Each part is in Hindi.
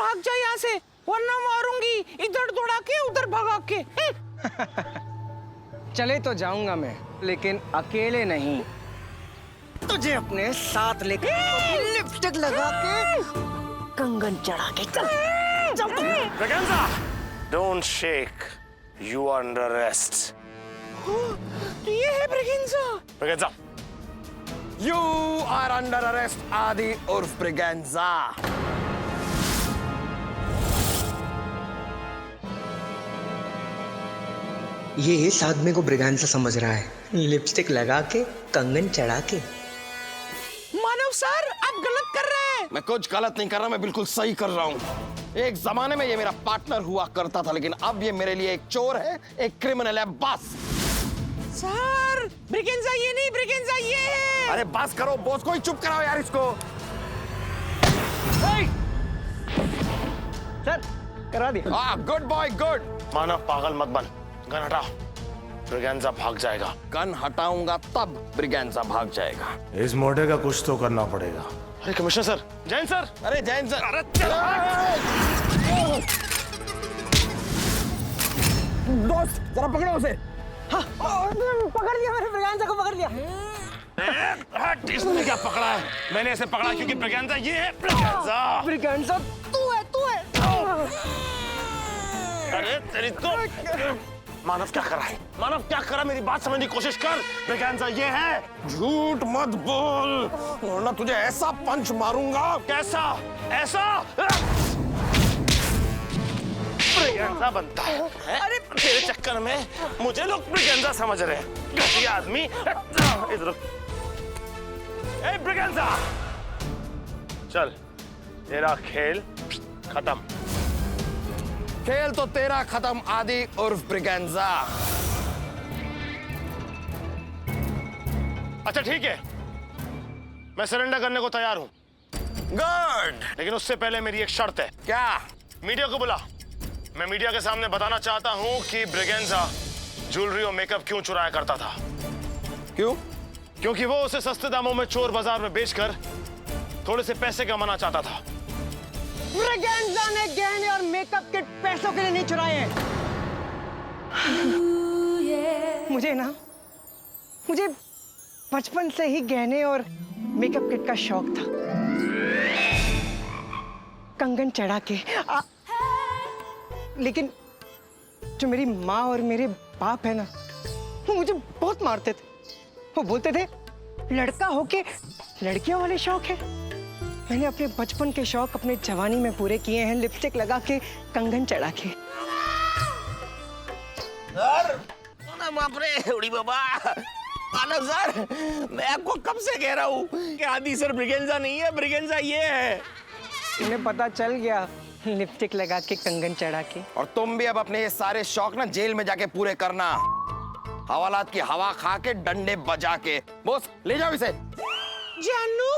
भाग जा यहाँ से, वरना मारूंगी, इधर दौड़ा के उधर भगा के। चले तो जाऊंगा मैं, लेकिन अकेले नहीं, तुझे अपने साथ लेके लिपस्टिक लगा के कंगन चढ़ा के चल चल तुम। Braganza, don't shake, you are under arrest. तो ये है Braganza. Braganza, You are under arrest, आदि उर्फ ब्रिगेंजा। ये इस आदमी को ब्रिगेंजा समझ रहा है, लिपस्टिक लगा के कंगन चढ़ा के। मानव सर, आप गलत कर रहे हैं। मैं कुछ गलत नहीं कर रहा, मैं बिल्कुल सही कर रहा हूँ। एक जमाने में ये मेरा पार्टनर हुआ करता था, लेकिन अब ये मेरे लिए एक चोर है, एक क्रिमिनल है, बस। सर, ब्रिगेंजा ये नहीं, ब्रिगेंजा ये है। अरे बस करो, बॉस को ही चुप कराओ यार इसको। सर करा दिया। हाँ, गुड बॉय, गुड। मानव पागल मत बन, गन हटा, ब्रिगेंजा भाग जाएगा। गन हटाऊंगा तब ब्रिगेंजा भाग जाएगा। इस मोटे का कुछ तो करना पड़ेगा। अरे कमिश्नर सर, जैन सर। अरे जैन सर, अरे दोस्त जरा पकड़ो उसे। पकड़ लिया मैंने, ब्रिगेंजा को पकड़ लिया। हट, इसने क्या पकड़ा है? मैंने ऐसे पकड़ा क्योंकि ब्रिगेंजा ये है। ब्रिगेंजा, ब्रिगेंजा तू है, तू है। अरे तेरी तो। मानव क्या कर रहा है? मानव क्या कर रहा है? मेरी बात समझने की कोशिश कर। ब्रिगेंजा ये है। झूठ मत बोल, वरना तुझे ऐसा पंच मारूंगा। कैसा? ऐसा? ब्रिगेंजा बनता है? अरे तेरे चक्कर में मुझे लोग ब्रिगेंजा समझ रहे हैं। घटिया आदमी। इधर ए ब्रिगेंजा, चल, तेरा खेल खत्म। खेल तो तेरा खत्म, आदि उर्फ ब्रिगेंजा। अच्छा ठीक है, मैं सरेंडर करने को तैयार हूं, गुड। लेकिन उससे पहले मेरी एक शर्त है। क्या? मीडिया को बुला। मैं मीडिया के सामने बताना चाहता हूं कि ब्रिगेंजा ज्वेलरी और मेकअप क्यों चुराया करता था। क्यों? क्योंकि वो उसे सस्ते दामों में चोर बाजार में बेचकर थोड़े से पैसे कमाना चाहता था। ब्रिगेंजा ने गहने और मेकअप के पैसों के लिए नहीं चुराए हैं। मुझे बचपन से ही गहने और मेकअप किट का शौक था। कंगन चढ़ा के लेकिन जो मेरी माँ और मेरे बाप है ना, वो मुझे बहुत मारते थे। वो बोलते थे लड़का होके लड़कियों वाले शौक है। मैंने अपने बचपन के शौक अपने जवानी में पूरे किए हैं, लिपस्टिक लगा के, कंगन चढ़ा के। सर, बाप रे, उड़ी बाबा। मानव सर, मैं आपको कब से कह रहा हूँ कि आदि सर ब्रिगेंजा नहीं है, ब्रिगेंजा ये है। इन्हें पता चल गया, लिपस्टिक लगा के, कंगन चढ़ा के। और तुम भी अब अपने ये सारे शौक ना जेल में जाके पूरे करना, हवालात की हवा खा के, डंडे बजा के। बॉस ले जाओ इसे। जानू,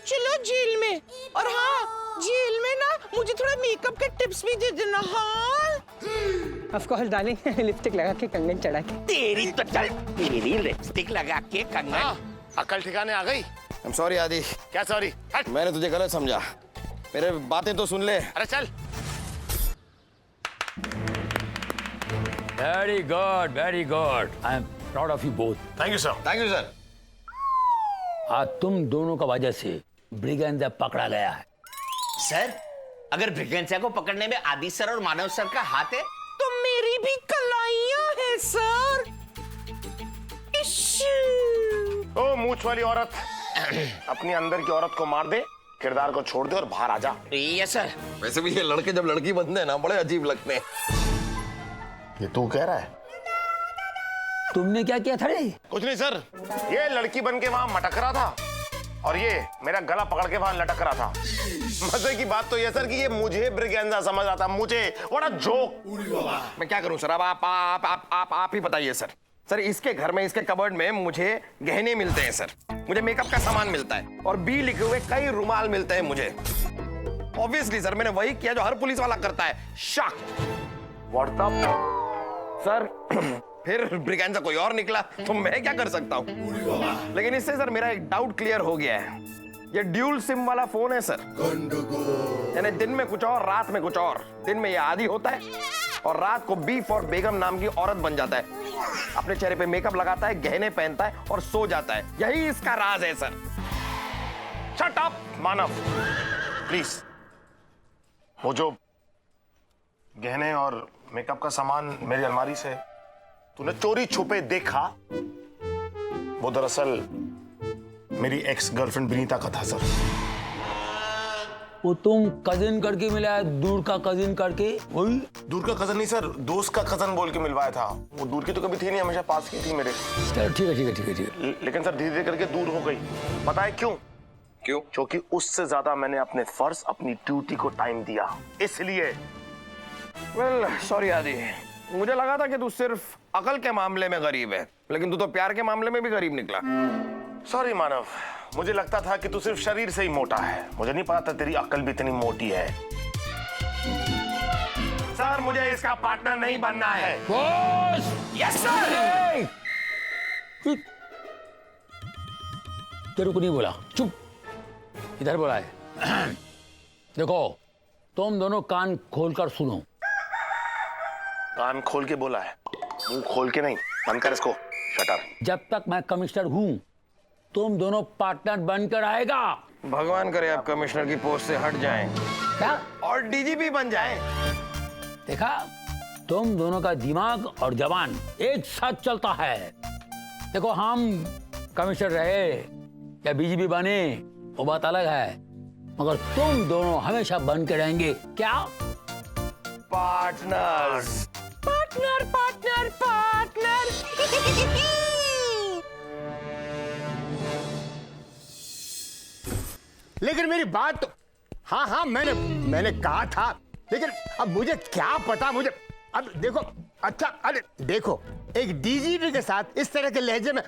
चलो जेल में। और हाँ, जेल में ना मुझे थोड़ा मेकअप के टिप्स भी दे देना। हाँ ऑफ कोर्स डार्लिंग, लिपस्टिक लगा के, कंगन चढ़ा के। तेरी तो चल, तेरी लिपस्टिक लगा के कंगन। अकल ठिकाने आ गई? आई एम सॉरी आदि। क्या सॉरी? हट। मैंने तुझे गलत समझा, मेरे बातें तो सुन ले। अरे चल। Very good, very good. I am proud of you both. Thank you sir. Thank you sir. आज तुम दोनों का वजह से ब्रिगेंजा पकड़ा गया है। सर, अगर ब्रिगेंजा को पकड़ने में आदि सर और मानव सर का हाथ है तो मेरी भी कलाइयां हैं सर। ओ मूंछ वाली औरत, अपनी अंदर की औरत को मार दे, किरदार को छोड़ दे और बाहर आ जा। Yes sir. वैसे भी ये लड़के जब लड़की बनते हैं ना, बड़े अजीब लगते हैं। ये तू कह रहा है? तुमने क्या किया था रे? कुछ नहीं सर, ये लड़की बन के वहां मटक रहा था और ये मेरा गला पकड़ के वहां लटक रहा था। मजे की बात तो ये सर कि ये मुझे ब्रिगेंजा समझ रहा था, मुझे। What a joke. मैं क्या करूं सर? अब आप ही बताइए सर। सर, इसके घर में, इसके कबर्ड में मुझे गहने मिलते हैं सर, मुझे मेकअप का सामान मिलता है और बी लिखे हुए कई रुमाल मिलते हैं मुझे। ऑब्वियसली सर, मैंने वही किया जो हर पुलिस वाला करता है। शॉक। व्हाट द सर, फिर ब्रिगेंजा कोई और निकला तो मैं क्या कर सकता हूं? लेकिन इससे सर मेरा एक डाउट क्लियर हो गया है। ये ड्यूल सिम वाला फोन है सर। यानी दिन में कुछ और, रात में कुछ और। दिन में ये आदी होता है और रात को बी फॉर बेगम नाम की औरत बन जाता है। अपने चेहरे पे मेकअप लगाता है, गहने पहनता है और सो जाता है। यही इसका राज है sir. Shut up Manav, please. वो जो गहने और मेकअप का सामान मेरी अलमारी से तूने चोरी छुपे देखा, वो दरअसल मेरी एक्स गर्लफ्रेंड विनीता का था सर। वो तुम कजिन करके मिला है, दूर का कजिन करके? वही दूर का कजन नहीं सर, दोस्त का कजन बोल के मिलवाया था। वो दूर की तो कभी थी नहीं, हमेशा पास की थी मेरे। चलो ठीक है ठीक है ठीक है ठीक है। लेकिन सर धीरे धीरे करके दूर हो गई। पता है क्यों? क्यों? क्योंकि उससे ज्यादा मैंने अपने फर्ज, अपनी ड्यूटी को टाइम दिया, इसलिए। वेल सॉरी आदि, मुझे लगा था कि तू सिर्फ अकल के मामले में गरीब है, लेकिन तू तो प्यार के मामले में भी गरीब निकला। सॉरी मानव, मुझे लगता था कि तू सिर्फ शरीर से ही मोटा है, मुझे नहीं पता था तेरी अकल भी इतनी मोटी है। सर मुझे इसका पार्टनर नहीं बनना है। बॉस! Yes sir. तेरे को नहीं बोला, चुप। इधर बोला है। देखो, तुम दोनों कान खोलकर सुनो। कान खोल के बोला है, मुंह खोल के नहीं। बंद कर इसको, शट अप। जब तक मैं कमिश्नर हूं, तुम दोनों पार्टनर बनकर आएगा। भगवान करे आप कमिश्नर की पोस्ट से हट जाएं क्या? और डीजीपी बन जाएं। देखा, तुम दोनों का दिमाग और जवान एक साथ चलता है। देखो, हम कमिश्नर रहे या बीजीपी बने, वो बात अलग है, मगर तुम दोनों हमेशा बन के रहेंगे। क्या? पार्टनर्स। Partner partner partner. लेकिन मेरी बात तो, हाँ हाँ मैंने कहा था, लेकिन अब मुझे क्या पता। मुझे अब देखो, अच्छा अरे देखो, एक डीजीपी के साथ इस तरह के लहजे में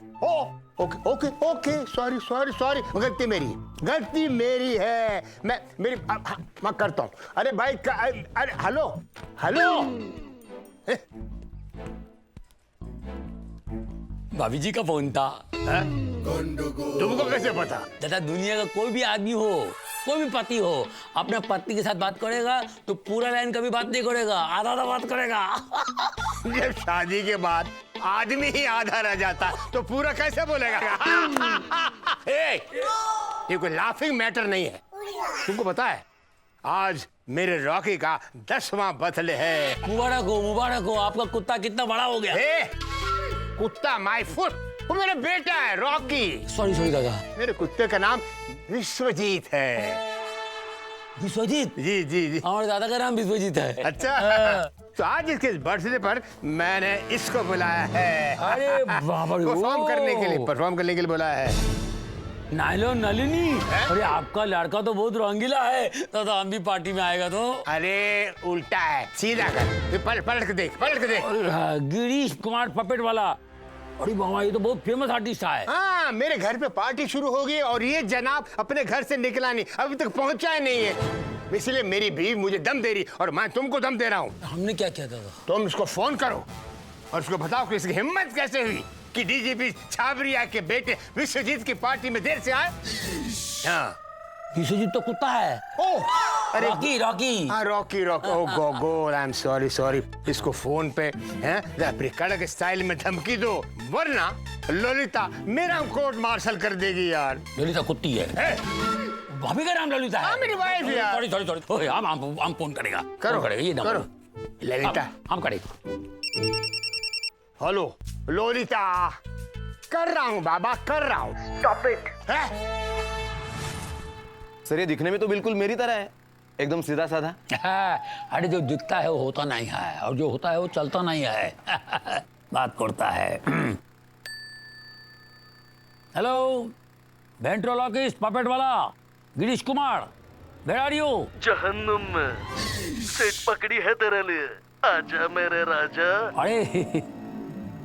okay okay okay, sorry sorry sorry, गलती मेरी है। मैं करता हूँ। अरे भाई अरे हेलो हेलो। भाभी जी का फोन था। तुमको कैसे पता? दादा, दुनिया का कोई भी आदमी हो, कोई भी पति हो, अपने पत्नी के साथ बात करेगा तो पूरा लाइन कभी बात नहीं करेगा, आधा आधा बात करेगा। जब शादी के बाद आदमी ही आधा रह जाता तो पूरा कैसे बोलेगा? ये कोई लाफिंग मैटर नहीं है। तुमको पता है, आज मेरे रॉकी का 10वां बर्थडे है। मुबारक हो, आपका कुत्ता कितना बड़ा हो गया। कुत्ता माय फुट, वो मेरा बेटा है रॉकी। सॉरी दादा। मेरे कुत्ते का नाम विश्वजीत है। विश्वजीत? जी जी जी, हमारे दादा का नाम विश्वजीत है। अच्छा। तो आज इसके बर्थडे पर मैंने इसको बुलाया है। अरे बाबा रे, परफॉर्म करने के लिए बुलाया है। नायलो नलिनी, अरे आपका लड़का तो बहुत रंगीला है, तो हम भी पार्टी में आएगा तो। अरे उल्टा है, सीधा कर, पलट के देख। गिरीश कुमार पपेट वाला। अरे बाबा, ये तो बहुत फेमस आर्टिस्ट है। हाँ, मेरे घर पे पार्टी शुरू हो गई और ये जनाब अपने घर से निकला नहीं, अभी तक पहुंचा ही नहीं है। इसलिए मेरी बीवी मुझे दम दे रही और मैं तुमको दम दे रहा हूँ। हमने क्या किया था? तुम इसको फोन करो और उसको बताओ कि इसकी हिम्मत कैसे हुई कि डीजीपी छाबरिया के बेटे विश्वजीत की पार्टी में देर से आए। हाँ, विश्वजीत तो कुत्ता है। ओह, अरे रॉकी। हाँ, Rocky. Oh God, I am sorry. इसको फोन पे हैं कड़क स्टाइल में धमकी दो, वरना ललिता मेरा कोर्ट मार्शल कर देगी यार। ललिता कुत्ती है। भाभी का नाम ललिता है। हाँ, मेरी वाइफ यार। सॉरी। हम फोन करेगा। करो ये नंबर। करो। ललिता, हम करेंगे। हेलो लोलिता, कर रहा हूँ बाबा, कर रहा हूँ। Stop it. सर ये दिखने में तो बिल्कुल मेरी तरह है, एकदम सीधा साधा। अरे जो दिखता है वो होता नहीं है, और जो होता है वो चलता नहीं है। बात करता है। हेलो, वेंट्रोलॉकिस्ट पपेट वाला Girish Kumar, where are you? जहन्नुम में सीट पकड़ी है तेरे लिए, आजा मेरे राजा। अरे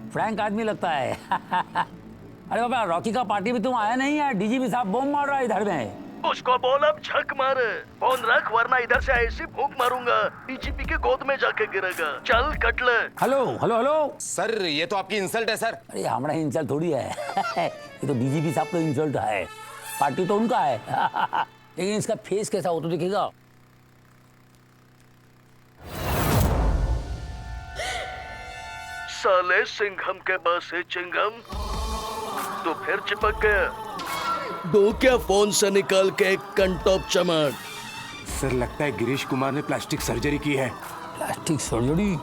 फ्रैंक आदमी लगता है। अरे बाबा, रॉकी का पार्टी में तुम आया नहीं है? डीजीपी साहब बम मार रहा है इधर में। उसको बोल अब झक मारे, फोन रख वरना इधर से ऐसी फूंक मारूंगा डीजीपी के गोद में जाके गिरेगा। चल कट ले। हेलो। सर ये तो आपकी इंसल्ट है सर। अरे हमारा इंसल्ट थोड़ी है। ये तो डीजीपी साहब का इंसल्ट है। पार्टी तो उनका है लेकिन इसका फेस कैसा हो तो दिखेगा। साले सिंघम के पास से चिंगम तो फिर चिपक गया। दो क्या फोन से निकल के एक कंटॉप चमक। सर लगता है गिरीश कुमार ने प्लास्टिक सर्जरी की है। Plastic surgery?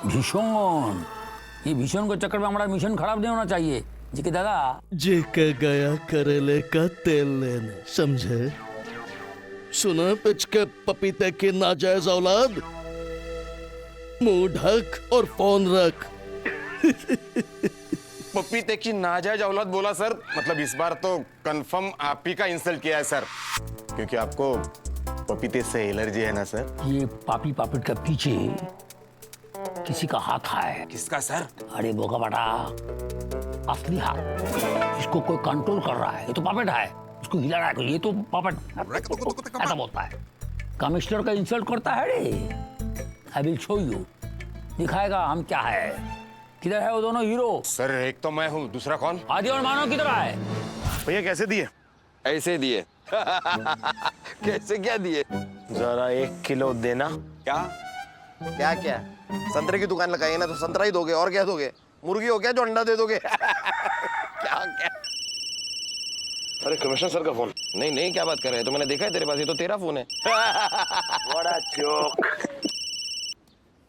भीषण, ये भीषण के चक्कर में हमारा मिशन खराब नहीं होना चाहिए जी के दादा। जी के गया करेले का तेल लेने, समझे? सुना पिच के पपीते की नाजायज औलाद, मुंह ढक और फोन रख। पपीते की नाजायज औलाद बोला सर, मतलब इस बार तो कंफर्म आप ही का इंसल्ट किया है सर, क्योंकि आपको पपीते से एलर्जी है ना सर। ये पापी पापिट के पीछे किसी का हाथ है। किसका सर? अरे बोका बेटा, असली हाथ, इसको कोई कंट्रोल कर रहा है। ये तो पापेट है, इसको हिला रहा है, ये तो पापेट ऐसा बोलता है। कमिश्नर का इंसल्ट करता है रे। आई विल शो यू, दिखाएगा हम क्या है। किधर है वो दोनों हीरो? सर एक तो मैं हूँ, दूसरा कौन? आदि और मानव किधर है? भैया कैसे दिए? ऐसे दिए। कैसे क्या दिए? जरा 1 किलो देना। क्या क्या क्या? संतरे की दुकान लगाई है ना, तो संतरा ही दोगे, और क्या दोगे? मुर्गी हो क्या जो अंडा दे दोगे? क्या क्या? अरे कमिश्नर सर का फोन। नहीं नहीं, क्या बात कर रहे हैं? तो मैंने देखा है तेरे पास, ये तो तेरा फोन है। बड़ा जोक।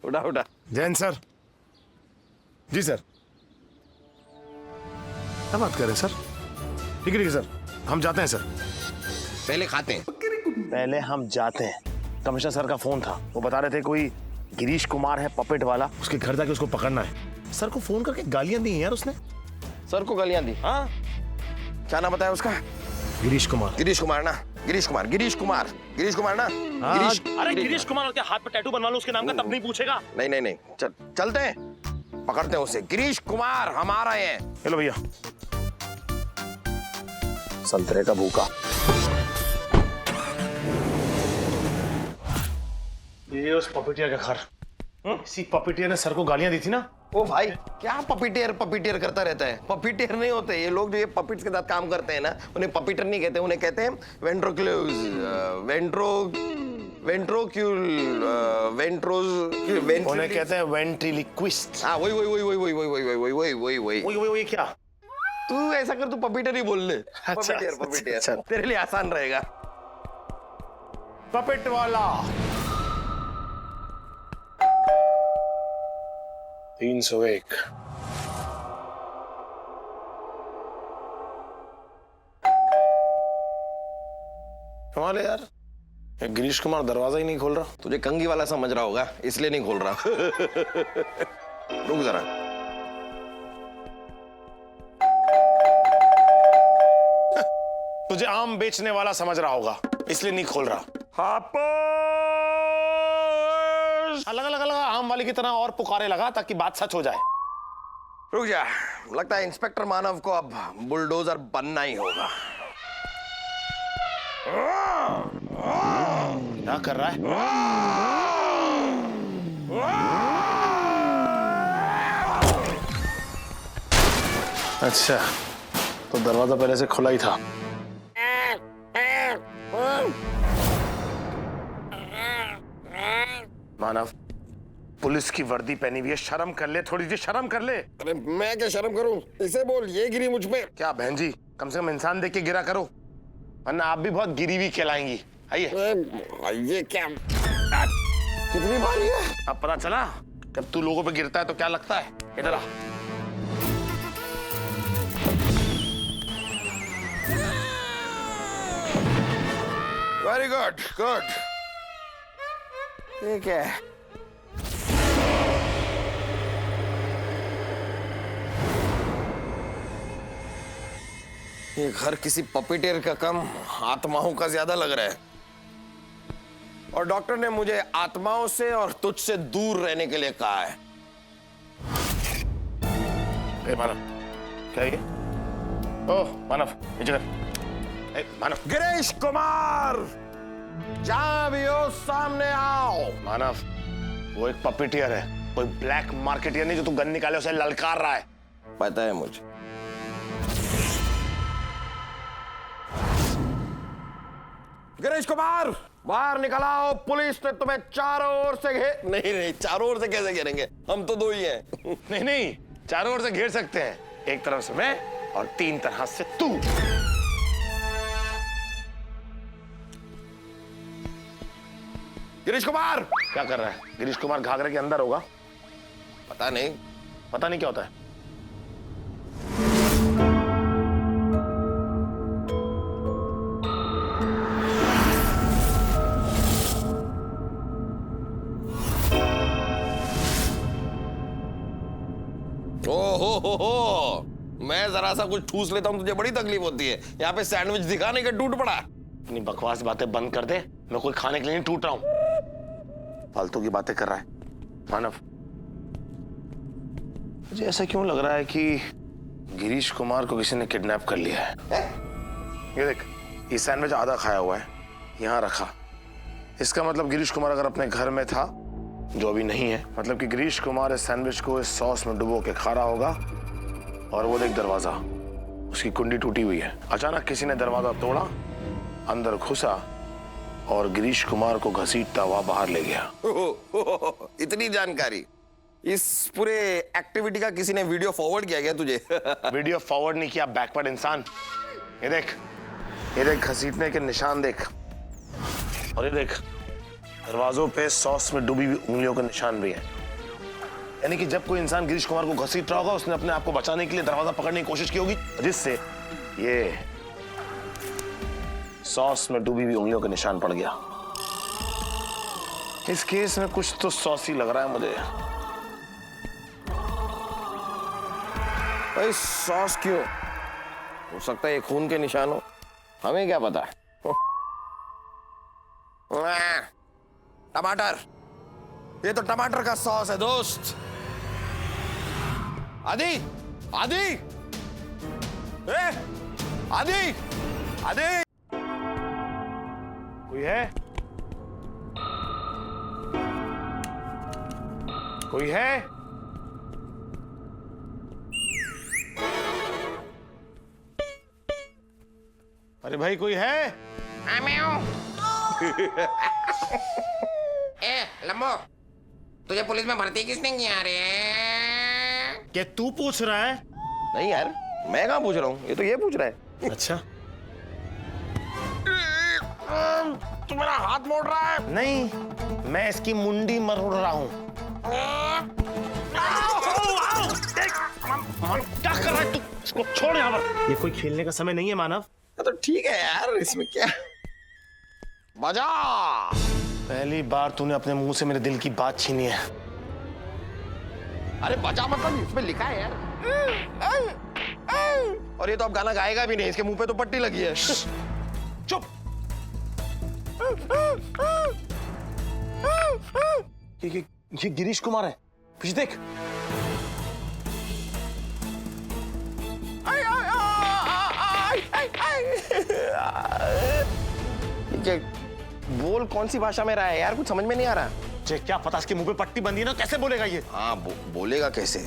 उठा उठा। जैन सर। जी सर। क्या बात कर रहे हैं सर? ठीक है सर, हम जाते हैं सर। पहले खाते हैं। पहले हम जाते हैं। कमिश्नर सर का फोन था, वो बता रहे थे कोई गिरीश कुमार है पपेट वाला, उसके घर जाके उसको पकड़ना है। सर को फोन करके गालियां दी हैं यार उसने। सर को गालियां दी? हाँ। क्या नाम बताया उसका? गिरीश कुमार। गिरीश कुमार ना? गिरीश कुमार, गिरीश कुमार, गिरीश कुमार ना? गिरीश। अरे गिरीश कुमार के हाथ पे टैटू बनवा लो उसके नाम का, तब नहीं पूछेगा। नहीं नहीं नहीं, चलते हैं, पकड़ते हैं उसे। गिरीश कुमार हमारा है। हेलो भैया, संतरे का भूखा। ये उस पपीटिया का घर। इसी पपीटिया ने सर को गालियां दी थी ना। ओ भाई, क्या पपीटेर पपीटेर करता रहता है? पपीटेर नहीं होते ये लोग, जो ये पपीट्स के साथ काम करते हैं ना, उन्हें पपीटर नहीं कहते, उन्हें कहते हैं वेंट्रोक्यूल्स, उन्हें कहते हैं वेंट्रिलिक्विस्ट। हाँ वही वही वही वही वही वही वही वही वही वही वही वही क्या? तू ऐसा कर, तू पपीटर ही बोल ले। पपीटेर पपीटेर तेरे लिए आसान रहेगा। पपेट वाला 301। कमाल है यार, गिरीश कुमार दरवाजा ही नहीं खोल रहा। तुझे कंगी वाला समझ रहा होगा, इसलिए नहीं खोल रहा। रुक जरा। तुझे आम बेचने वाला समझ रहा होगा, इसलिए नहीं खोल रहा। अलग अलग अलग आम वाली की तरह और पुकारे लगा ताकि बात सच हो जाए। रुक जा, लगता है इंस्पेक्टर मानव को अब बुलडोजर बनना ही होगा। क्या कर रहा है? अच्छा, तो दरवाजा पहले से खुला ही था। मानव, पुलिस की वर्दी पहनी हुई है, शर्म कर ले, थोड़ी सी शर्म कर ले। अरे मैं क्या शर्म करूं? इसे बोल, ये गिरी मुझ पे। क्या बहन जी, कम से कम इंसान देख के गिरा करो, वरना आप भी बहुत गिरी हुई कहलाएंगी। आइए। ये क्या, कितनी भारी है? अब पता चला, जब तू लोगों पे गिरता है तो क्या लगता है। इधर आ। Very good good. ये क्या है? ये घर किसी पपीटेर का कम आत्माओं का ज्यादा लग रहा है, और डॉक्टर ने मुझे आत्माओं से और तुझसे दूर रहने के लिए कहा है। मानव, क्या ये? ओह मानव, नीचे कर। मानव। गिरीश कुमार, जहां भी हो सामने आओ। मानव, वो एक पपीटियर है, कोई ब्लैक मार्केटियर नहीं जो तू गन निकाले उसे ललकार रहा है। पता है मुझे। गिरीश कुमार बाहर निकल आओ, पुलिस ने तुम्हें चारों ओर से नहीं नहीं, चारों ओर से कैसे घेरेंगे, हम तो दो ही हैं। नहीं नहीं, चारों ओर से घेर सकते हैं, एक तरफ से मैं और तीन तरह से तू। गिरीश कुमार क्या कर रहा है? गिरीश कुमार घाघरे के अंदर होगा। पता नहीं, पता नहीं क्या होता है। ओहो, मैं जरा सा कुछ ठूस लेता हूं तुझे बड़ी तकलीफ होती है। यहाँ पे सैंडविच दिखाने के टूट पड़ा। अपनी बकवास बातें बंद कर दे, मैं कोई खाने के लिए नहीं टूट रहा हूं। फालतू की बातें कर रहा है मानव। मुझे ऐसा क्यों लग रहा है कि गिरीश कुमार को किसी ने किडनैप कर लिया है। ये देख, ये सैंडविच आधा खाया हुआ है, यहाँ रखा। इसका मतलब गिरीश कुमार अगर अपने घर में था, जो अभी नहीं है, मतलब कि गिरीश कुमार इस सैंडविच को इस सॉस में डुबो के खा रहा होगा। और वो देख दरवाजा, उसकी कुंडी टूटी हुई है। अचानक किसी ने दरवाजा तोड़ा, अंदर घुसा और गिरीश कुमार को घसीटता हुआ बाहर ले गया। इतनी जानकारी, इस पूरे एक्टिविटी का किसी ने वीडियो फॉरवर्ड किया गया तुझे? वीडियो फॉरवर्ड नहीं किया, बैकवर्ड इंसान। ये देख, ये देख घसीटने के निशान देख, और ये देख दरवाजों पे सॉस में डूबी हुई उंगलियों के निशान भी हैं। यानी कि जब कोई इंसान गिरीश कुमार को घसीट रहा होगा, उसने अपने आप को बचाने के लिए दरवाजा पकड़ने की कोशिश की होगी, जिससे ये सॉस में डूबी हुई उंगलियों के निशान पड़ गया। इस केस में कुछ तो सॉसी लग रहा है मुझे। भाई सॉस क्यों? हो सकता है ये खून के निशान हो, हमें क्या पता। टमाटर, ये तो टमाटर का सॉस है दोस्त। आदि, आदि, आदि, आदि, कोई है? कोई है? अरे भाई कोई है? मैं हूं। लंबो, तुझे पुलिस में भर्ती किसने किया रे? क्या तू पूछ रहा है? नहीं यार, मैं कहाँ पूछ रहा हूँ, ये तो ये पूछ रहा है। अच्छा, तू मेरा हाथ मोड़ रहा है। नहीं, मैं इसकी मुंडी मरोड़ रहा हूँ। क्या कर रहा है तू? इसको छोड़ यहाँ पर। ये कोई खेलने का समय नहीं है मानव। तो ठीक है यार, इसमें क्या। बजा। पहली बार तूने अपने मुंह से मेरे दिल की बात छीनी है। अरे बजा मतलब इसमें लिखा है यार। और ये तो अब गाना गाएगा भी नहीं, इसके मुंह पे तो पट्टी लगी है। चुप। ये गिरीश कुमार है, पीछे देख। बोल कौन सी भाषा में रहा है यार, कुछ समझ में नहीं आ रहा। जे क्या पता, इसके मुंह पे पट्टी बंधी है ना, कैसे बोलेगा ये? हाँ बोलेगा कैसे?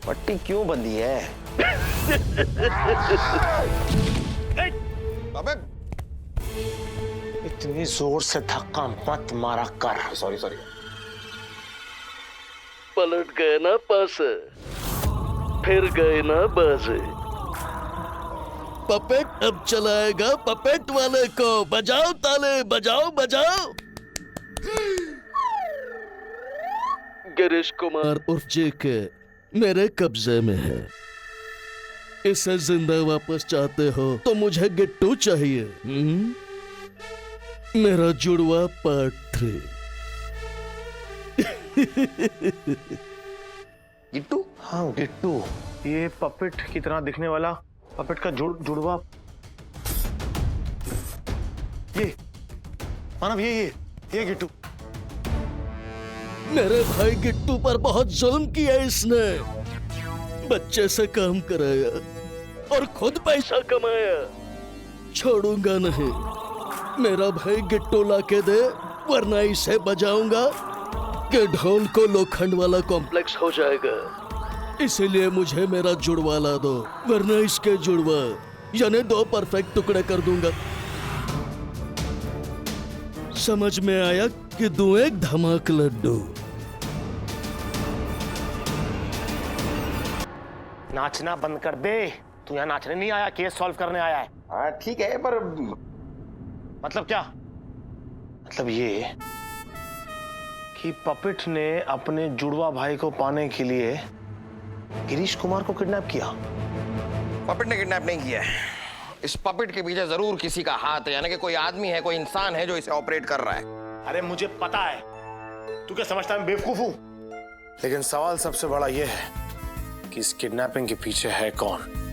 पट्टी क्यों बंधी है? अबे इतनी जोर से धक्का मत मारा कर। सॉरी। पलट गए ना पास, फिर गए ना बाजे। पपेट अब चलाएगा पपेट वाले को। बजाओ ताले, बजाओ बजाओ। गिरीश कुमार उर्फ जेके मेरे कब्जे में है। इसे जिंदा वापस चाहते हो तो मुझे गिट्टू चाहिए। मेरा जुड़वा पार्ट 3। गिट्टू? हाँ गिट्टू, ये पपेट की तरह दिखने वाला पपेट का जुड़वा। ये मानव, ये गिट्टू। मेरे भाई गिट्टू पर बहुत जुल्म किया इसने। बच्चे से काम कराया और खुद पैसा कमाया। छोड़ूंगा नहीं। मेरा भाई गिट्टू लाके दे, वरना इसे बजाऊंगा कि ढोल को लोखंड वाला कॉम्प्लेक्स हो जाएगा। इसीलिए मुझे मेरा जुड़वा ला दो, वरना इसके जुड़वा यानी 2 परफेक्ट टुकड़े कर दूंगा। समझ में आया कि दूं एक धमाक लड्डू। नाचना बंद कर दे। तू यहाँ नाचने नहीं आया, केस सॉल्व करने आया है। हाँ ठीक है, पर मतलब क्या? मतलब ये कि पपिट ने अपने जुड़वा भाई को पाने के लिए गिरीश कुमार को किडनैप किया। पपिट ने किडनैप नहीं किया है। इस पपिट के पीछे जरूर किसी का हाथ है, यानी कि कोई आदमी है, कोई इंसान है जो इसे ऑपरेट कर रहा है। अरे मुझे पता है, तू क्या समझता है मैं बेवकूफ हूं? लेकिन सवाल सबसे बड़ा यह है कि इस किडनैपिंग के पीछे है कौन?